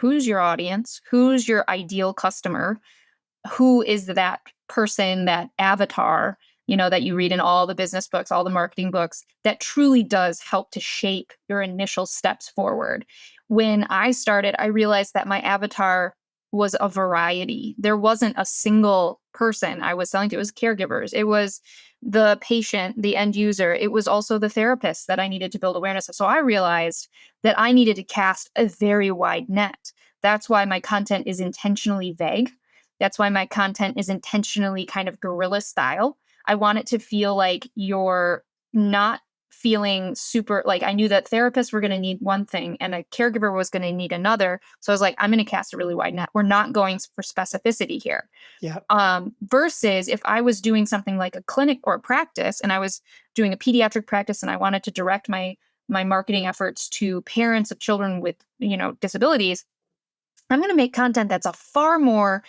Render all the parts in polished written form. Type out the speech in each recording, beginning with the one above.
who's your audience, who's your ideal customer, who is that person, that avatar, that you read in all the business books, all the marketing books, that truly does help to shape your initial steps forward. When I started, I realized that my avatar was a variety. There wasn't a single person I was selling to. It was caregivers. It was the patient, the end user. It was also the therapist that I needed to build awareness of. So I realized that I needed to cast a very wide net. That's why my content is intentionally vague. That's why my content is intentionally kind of guerrilla style. I want it to feel like you're not feeling super, like I knew that therapists were going to need one thing and a caregiver was going to need another. So I was like, I'm going to cast a really wide net. We're not going for specificity here. Yeah. Versus if I was doing something like a clinic or a practice and I was doing a pediatric practice and I wanted to direct my marketing efforts to parents of children with, disabilities, I'm going to make content that's a far more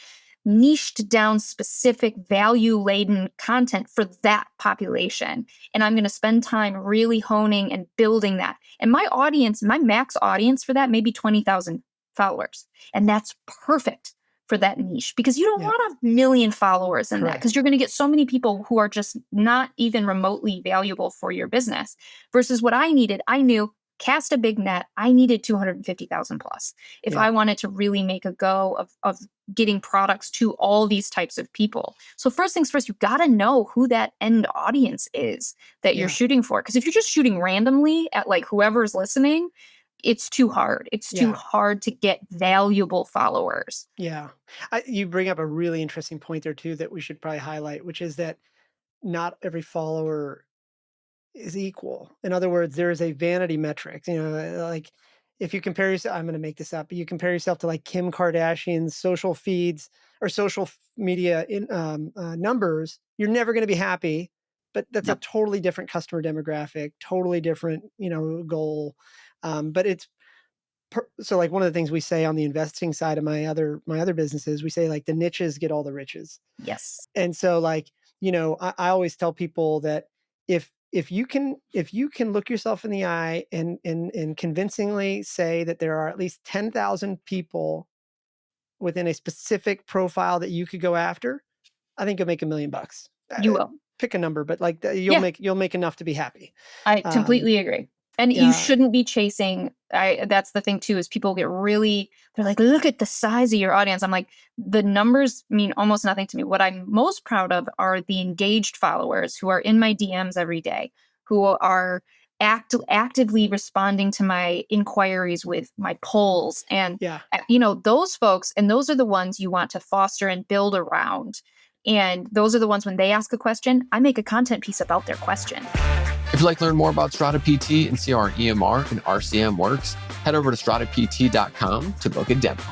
niched down, specific, value laden content for that population. And I'm going to spend time really honing and building that. And my audience, my max audience for that may be 20,000 followers. And that's perfect for that niche because you don't want a million followers in that because you're going to get so many people who are just not even remotely valuable for your business versus what I needed. I knew cast a big net. I needed 250,000 plus. If I wanted to really make a go of getting products to all these types of people. So first things first, you got to know who that end audience is that you're shooting for. Because if you're just shooting randomly at like whoever's listening, it's too hard. It's too hard to get valuable followers. Yeah. You bring up a really interesting point there too that we should probably highlight, which is that not every follower is equal. In other words, there is a vanity metric, like if you compare yourself, I'm going to make this up, but you compare yourself to like Kim Kardashian's social feeds or social media in numbers, you're never going to be happy, but that's a totally different customer demographic, totally different, goal. But it's, so like one of the things we say on the investing side of my other businesses, we say like the niches get all the riches. Yes. And so like, I always tell people that if you can look yourself in the eye and convincingly say that there are at least 10,000 people within a specific profile that you could go after, I think you'll make $1 million. You will. Pick a number, but like you'll make enough to be happy. I completely agree. And you shouldn't be chasing. That's the thing too, is people get really, they're like, look at the size of your audience. I'm like, the numbers mean almost nothing to me. What I'm most proud of are the engaged followers who are in my DMs every day, who are actively responding to my inquiries with my polls. And, those folks, and those are the ones you want to foster and build around. And those are the ones when they ask a question, I make a content piece about their question. If you'd like to learn more about Strata PT and see how our EMR and RCM works, head over to stratapt.com to book a demo.